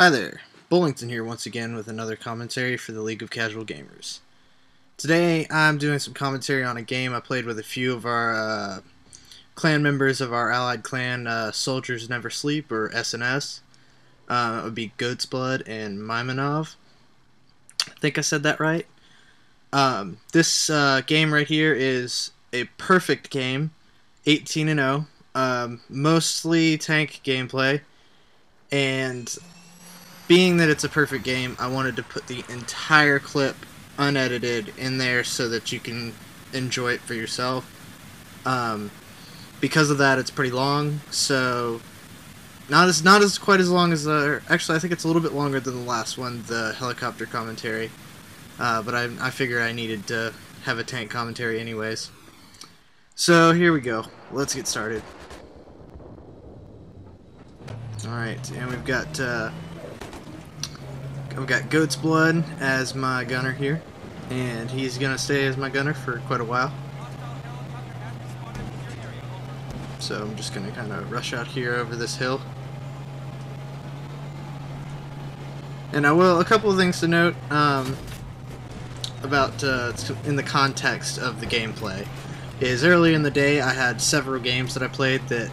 Hi there, Bowlington here once again with another commentary for the League of Casual Gamers. Today I'm doing some commentary on a game I played with a few of our clan members of our allied clan, Soldiers Never Sleep, or SNS. It would be Goatsblood and Meimanov. I think I said that right. This game right here is a perfect game, 18-0, mostly tank gameplay, and being that it's a perfect game, I wanted to put the entire clip unedited in there so that you can enjoy it for yourself. Because of that, it's pretty long, so not as quite as long as actually I think it's a little bit longer than the last one, the helicopter commentary. But I figured I needed to have a tank commentary anyways. So here we go. Let's get started. Alright, and we've got Goatsblood as my gunner here, and he's gonna stay as my gunner for quite a while. So I'm just gonna kind of rush out here over this hill. And I will, a couple of things to note about in the context of the gameplay is early in the day I had several games that I played that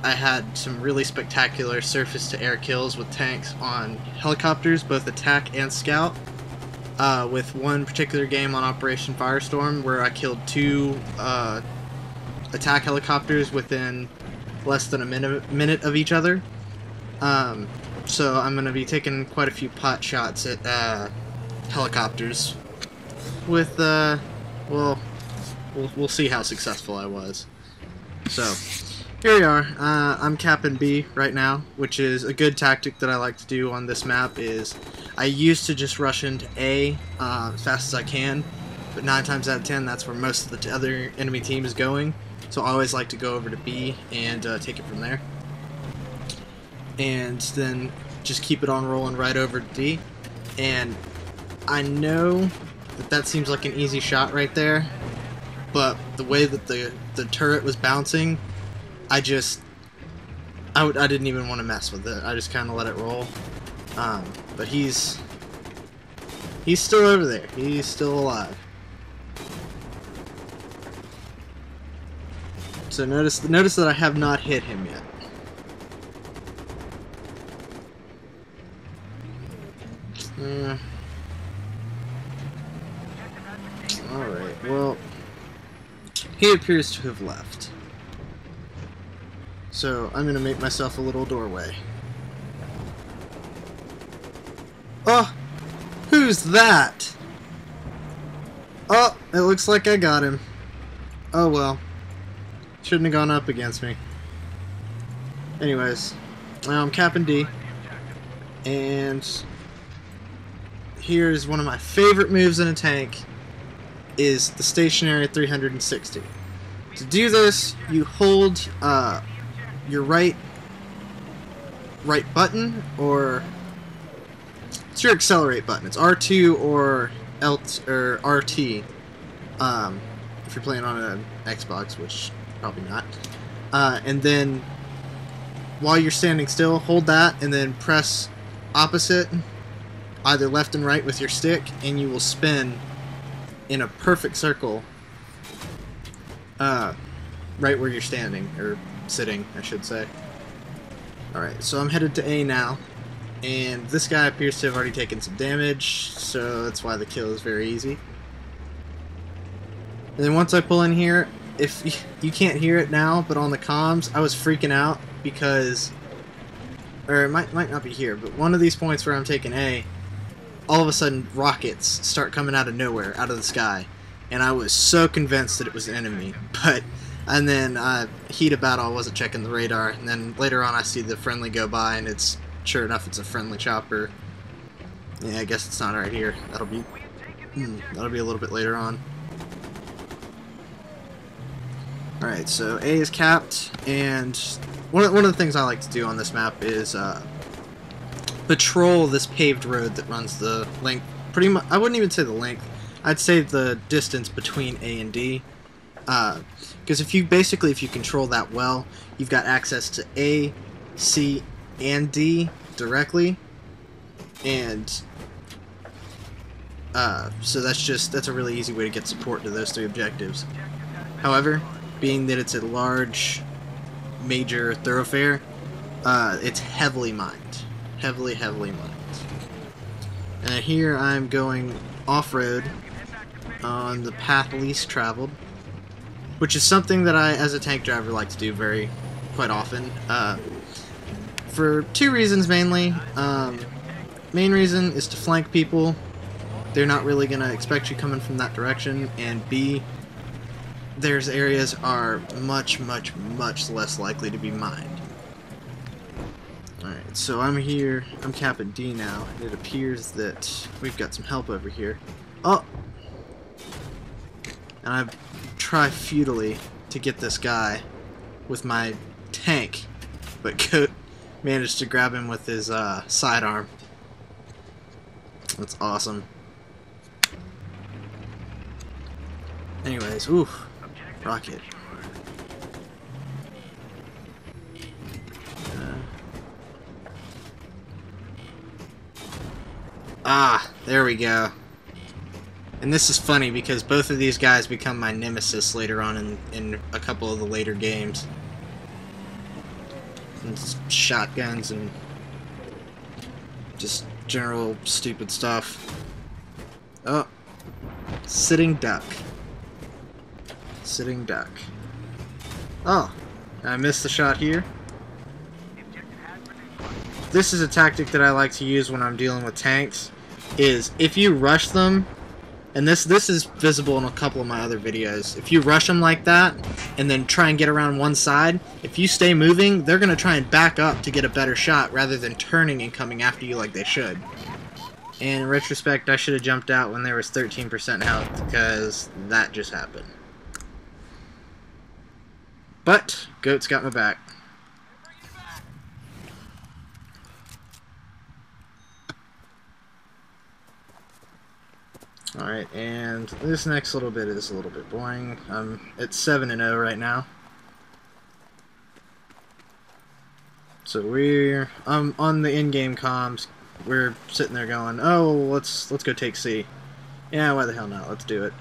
I had some really spectacular surface-to-air kills with tanks on helicopters, both attack and scout. With one particular game on Operation Firestorm where I killed two attack helicopters within less than a minute of each other. So I'm going to be taking quite a few pot shots at helicopters. With well, we'll see how successful I was. So here we are. I'm capping B right now, which is a good tactic that I like to do on this map. Is I used to just rush into A as fast as I can, but 9 times out of 10 that's where most of the other enemy team is going. So I always like to go over to B and take it from there, and then just keep it on rolling right over to D. And I know that seems like an easy shot right there, but the way that the turret was bouncing, I didn't even want to mess with it. I just kind of let it roll. But he's still over there. He's still alive. So notice that I have not hit him yet. Alright, well, he appears to have left. So I'm going to make myself a little doorway. Oh! Who's that? Oh! It looks like I got him. Oh well. Shouldn't have gone up against me. Anyways, now I'm capping D. And here's one of my favorite moves in a tank, is the stationary 360. To do this, you hold your right button, or it's your accelerate button. It's R2 or RT if you're playing on an Xbox, which probably not. And then while you're standing still, hold that and then press opposite, either left and right with your stick, and you will spin in a perfect circle right where you're standing, or sitting, I should say. Alright, so I'm headed to A now, and this guy appears to have already taken some damage, so that's why the kill is very easy. And then once I pull in here, if you can't hear it now, but on the comms, I was freaking out because, or it might not be here, but one of these points where I'm taking A, all of a sudden rockets start coming out of nowhere, out of the sky, and I was so convinced that it was an enemy, and then heat of battle, I wasn't checking the radar, and then later on I see the friendly go by, and it's, sure enough, it's a friendly chopper. Yeah, I guess it's not right here. That'll be a little bit later on. Alright, so A is capped, and one of the things I like to do on this map is patrol this paved road that runs the length, pretty much, I wouldn't even say the length, I'd say the distance between A and D. Because if you control that well, you've got access to A, C, and D directly, And so that's a really easy way to get support to those 3 objectives. However, being that it's a large, major thoroughfare, it's heavily mined. Heavily mined. And here I'm going off-road on the path least traveled, which is something that I, as a tank driver, like to do quite often. For 2 reasons mainly. Main reason is to flank people. They're not really going to expect you coming from that direction, and B, there's areas are much less likely to be mined. Alright, so I'm here, I'm capping D now. It appears that we've got some help over here. Oh! And I try futilely to get this guy with my tank, but Goat managed to grab him with his sidearm. That's awesome. Anyways, oof, rocket. There we go. And this is funny because both of these guys become my nemesis later on in a couple of the later games. And shotguns and just general stupid stuff. Oh, sitting duck. Sitting duck. Oh, I missed the shot here. This is a tactic that I like to use when I'm dealing with tanks, is if you rush them, and this is visible in a couple of my other videos, if you rush them like that, and then try and get around one side, if you stay moving, they're going to try and back up to get a better shot rather than turning and coming after you like they should. And in retrospect, I should have jumped out when there was 13% health, because that just happened. But, Goat's got my back. Alright, and this next little bit is a little bit boring. I'm at 7-0 right now. So I'm on the in-game comms. We're sitting there going, oh, let's go take C. Yeah, why the hell not? Let's do it.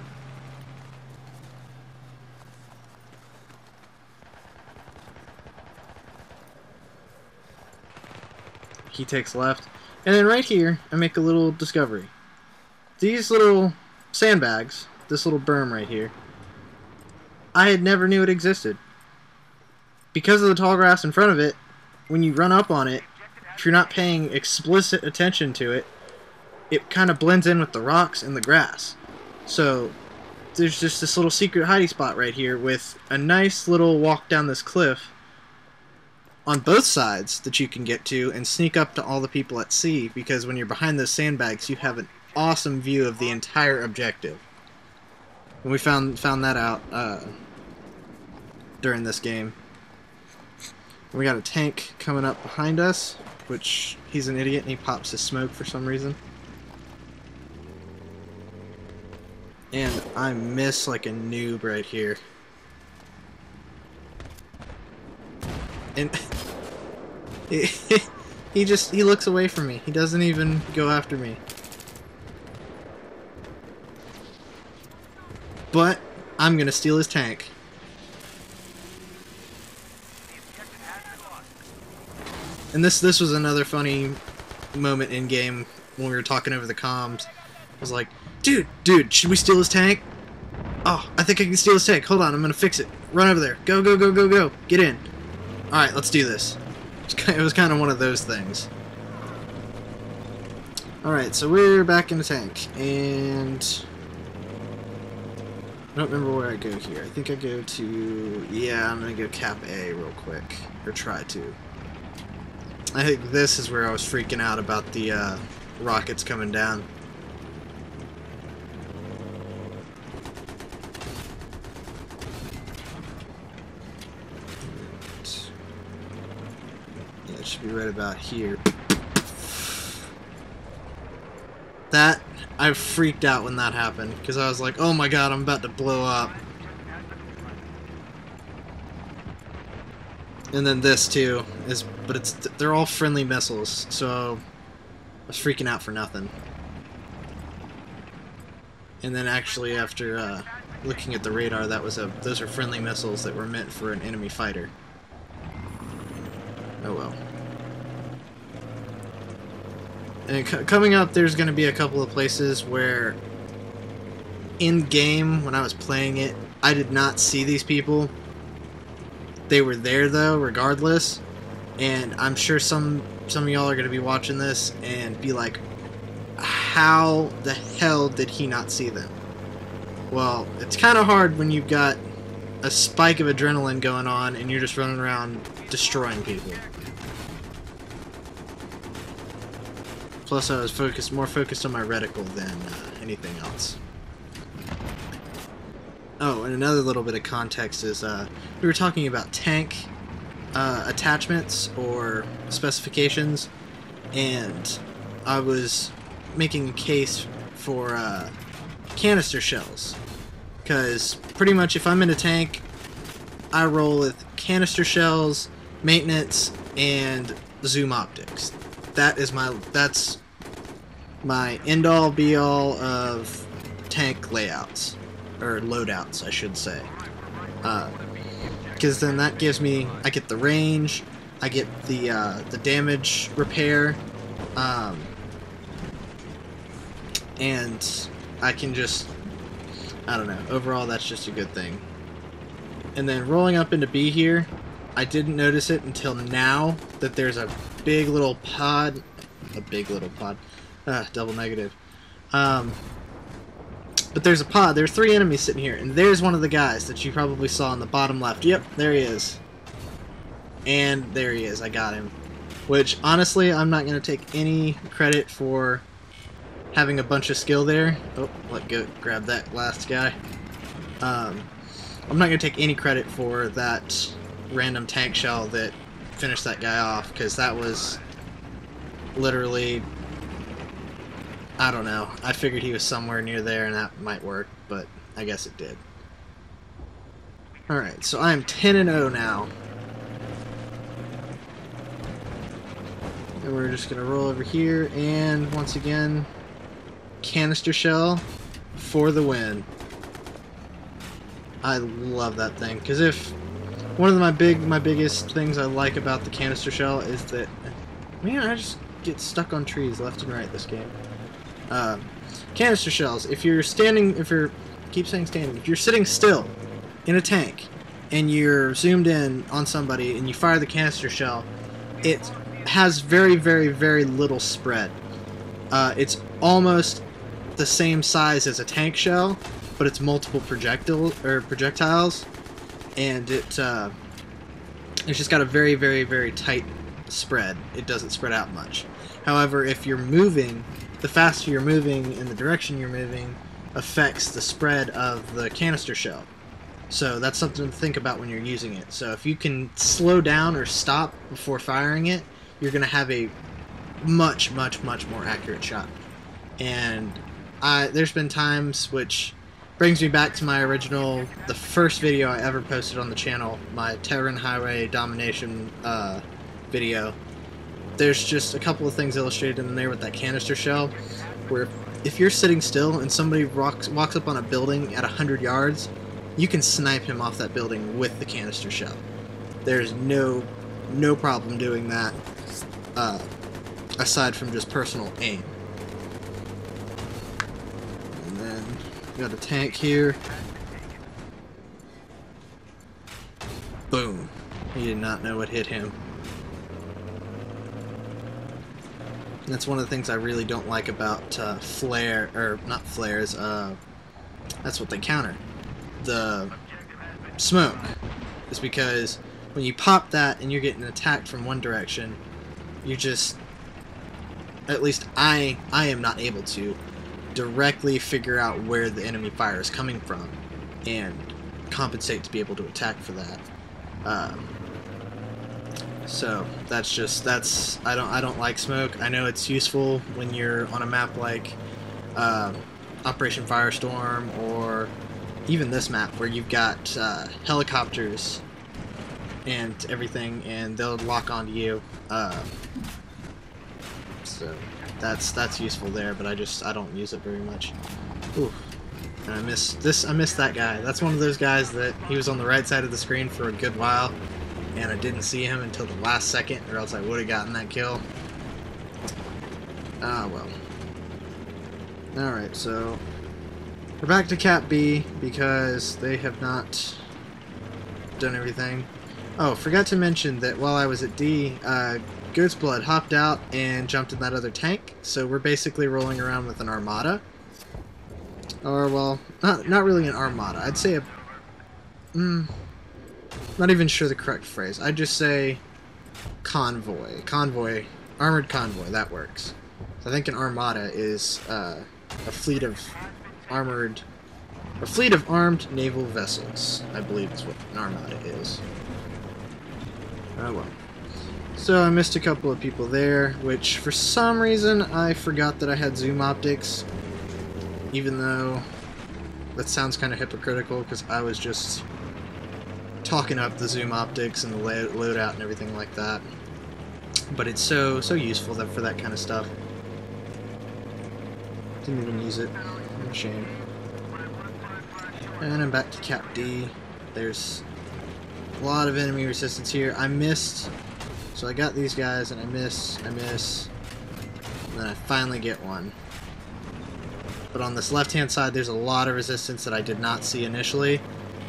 He takes left. And then right here, I make a little discovery. These little sandbags, this little berm right here, I had never knew it existed. Because of the tall grass in front of it, when you run up on it, if you're not paying explicit attention to it, it kind of blends in with the rocks and the grass. So there's just this little secret hiding spot right here with a nice little walk down this cliff on both sides that you can get to and sneak up to all the people at sea, because when you're behind those sandbags you have an awesome view of the entire objective. And we found that out during this game. We got a tank coming up behind us, which he's an idiot and he pops his smoke for some reason. And I miss like a noob right here. And he looks away from me. He doesn't even go after me. But I'm gonna steal his tank. And this was another funny moment in game when we were talking over the comms. I was like, dude, should we steal his tank? Oh, I think I can steal his tank. Hold on, I'm gonna fix it. Run over there. Go. Get in. Alright, let's do this. It was kind of one of those things. Alright, so we're back in the tank, and I don't remember where I go here. I think I go to... yeah, I'm going to go cap A real quick. Or try to. I think this is where I was freaking out about the rockets coming down. Yeah, it should be right about here. That... I freaked out when that happened, because I was like, oh my god, I'm about to blow up. And then this too, but they're all friendly missiles, so was freaking out for nothing. And then actually after looking at the radar, those are friendly missiles that were meant for an enemy fighter. Oh well. And coming up, there's going to be a couple of places where in-game, when I was playing it, I did not see these people. They were there, though, regardless. And I'm sure some of y'all are going to be watching this and be like, how the hell did he not see them? Well, it's kind of hard when you've got a spike of adrenaline going on and you're just running around destroying people. Plus, I was more focused on my reticle than anything else. Oh, and another little bit of context is we were talking about tank attachments or specifications, and I was making a case for canister shells, because pretty much if I'm in a tank, I roll with canister shells, maintenance, and zoom optics. That's my end-all be-all of tank layouts, or loadouts, I should say. Because then that gives me, I get the range, I get the damage repair, and I can just, I don't know, overall that's just a good thing. And then rolling up into B here, I didn't notice it until now that there's a big little pod, double negative. But there's a pod, there are 3 enemies sitting here, and there's one of the guys that you probably saw in the bottom left. Yep, there he is. And there he is, I got him. Which, honestly, I'm not going to take any credit for having a bunch of skill there. Oh, let go, grab that last guy. I'm not going to take any credit for that random tank shell that finished that guy off, because that was literally, I don't know. I figured he was somewhere near there and that might work, but I guess it did. Alright, so I am 10-0 now. And we're just going to roll over here, and once again, canister shell for the win. I love that thing, because if one of my biggest things I like about the canister shell is that, man, I just get stuck on trees left and right this game. Canister shells, if you're standing, if you're sitting still in a tank and you're zoomed in on somebody and you fire the canister shell, it has very, very, very little spread. It's almost the same size as a tank shell, but it's multiple projectiles, and it's just got a very, very, very tight spread. It doesn't spread out much. However, if you're moving, the faster you're moving in the direction you're moving affects the spread of the canister shell. So that's something to think about when you're using it. So if you can slow down or stop before firing it, you're going to have a much, much, much more accurate shot. And there's been times, which brings me back to my original, the first video I ever posted on the channel, my Terran Highway Domination video. There's just a couple of things illustrated in there with that canister shell, where if you're sitting still and somebody walks up on a building at 100 yards, you can snipe him off that building with the canister shell. There's no problem doing that, aside from just personal aim. And then we got a tank here. Boom. He did not know what hit him. That's one of the things I really don't like about flare, or not flares, that's what they counter. The smoke is because when you pop that and you're getting attacked from one direction, you just, at least I am not able to directly figure out where the enemy fire is coming from and compensate to be able to attack for that. So I don't like smoke. I know it's useful when you're on a map like Operation Firestorm, or even this map where you've got helicopters and everything, and they'll lock onto you. So That's useful there, but I don't use it very much. Ooh. And I missed that guy. That's one of those guys that he was on the right side of the screen for a good while, and I didn't see him until the last second, or else I would have gotten that kill. Ah, well. Alright, so we're back to Cap B because they have not done everything. Oh, forgot to mention that while I was at D, Goatsblood hopped out and jumped in that other tank, so we're basically rolling around with an armada. Or, well, not really an armada. I'd say a... not even sure the correct phrase. I'd just say convoy. Convoy. Armored convoy. That works. So I think an armada is a fleet of armed naval vessels, I believe is what an armada is. Oh well. So I missed a couple of people there, which for some reason I forgot that I had zoom optics, even though that sounds kind of hypocritical because I was just talking up the zoom optics and the loadout and everything like that. But it's so useful for that kind of stuff. Didn't even use it. What a shame. And I'm back to Cap D. There's a lot of enemy resistance here. I missed, so I got these guys and I miss, and then I finally get one. But on this left-hand side, there's a lot of resistance that I did not see initially.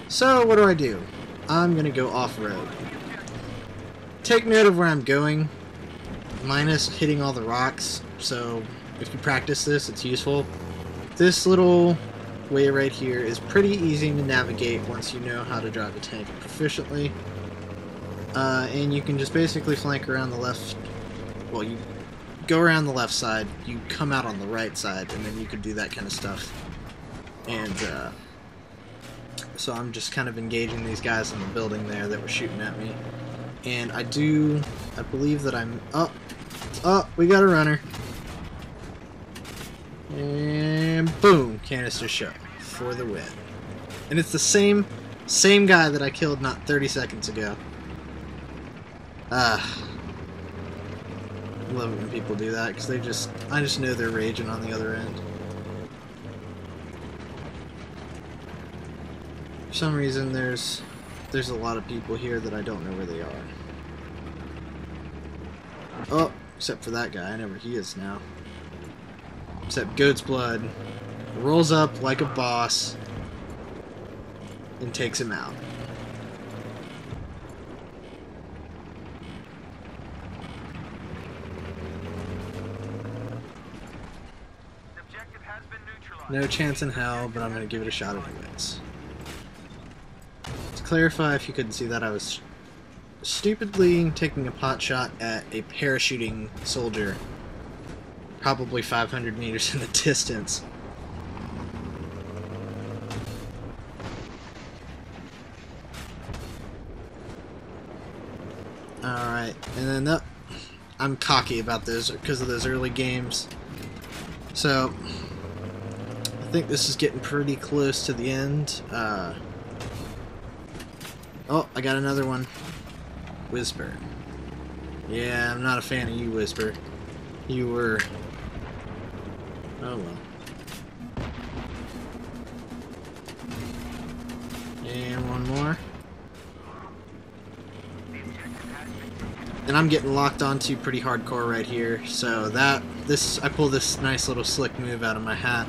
So what do? I'm gonna go off-road. Take note of where I'm going, minus hitting all the rocks. So if you practice this, it's useful. This little way right here is pretty easy to navigate once you know how to drive a tank proficiently. And you can just basically flank around the left. Well, you go around the left side, you come out on the right side, and then you can do that kind of stuff. And so I'm just kind of engaging these guys in the building there that were shooting at me. And I believe that I'm... Oh, we got a runner. And boom, canister shot for the win. And it's the same guy that I killed not 30 seconds ago. I love it when people do that because I just know they're raging on the other end. For some reason there's a lot of people here that I don't know where they are. Oh, except for that guy, I know where he is now. Except Goatsblood rolls up like a boss and takes him out. No chance in hell, but I'm going to give it a shot anyways. To clarify, if you couldn't see that, I was stupidly taking a pot shot at a parachuting soldier, probably 500 meters in the distance. Alright, and then I'm cocky about those because of those early games. So I think this is getting pretty close to the end. Oh, I got another one. Whisper. Yeah, I'm not a fan of you, Whisper. You were... Oh well. And one more. And I'm getting locked onto pretty hardcore right here. So I pulled this nice little slick move out of my hat.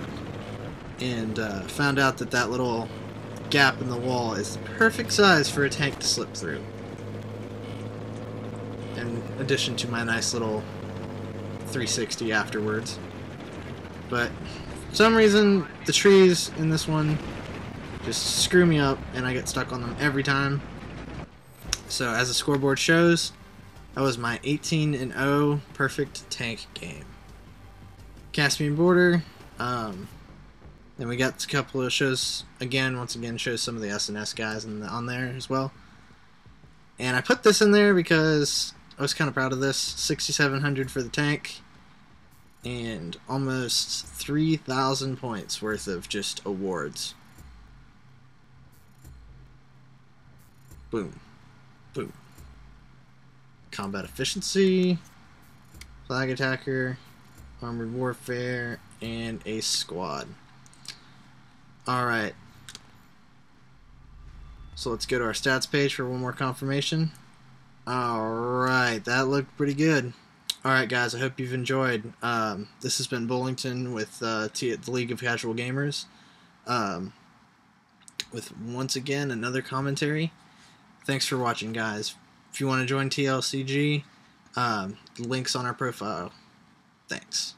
And found out that little gap in the wall is the perfect size for a tank to slip through. In addition to my nice little 360 afterwards. But for some reason, the trees in this one just screw me up, and I get stuck on them every time. So as the scoreboard shows, that was my 18-0 perfect tank game. Caspian border. Then we got a couple of shows once again shows some of the SNS guys on there as well. And I put this in there because I was kind of proud of this. 6,700 for the tank, and almost 3,000 points worth of just awards. Boom. Boom. Combat efficiency, flag attacker, Armored Warfare, and a squad. Alright. So let's go to our stats page for one more confirmation. Alright, that looked pretty good. Alright guys, I hope you've enjoyed. This has been Bowlington with the League of Casual Gamers. With once again another commentary. Thanks for watching, guys. If you want to join TLCG, the link's on our profile. Thanks.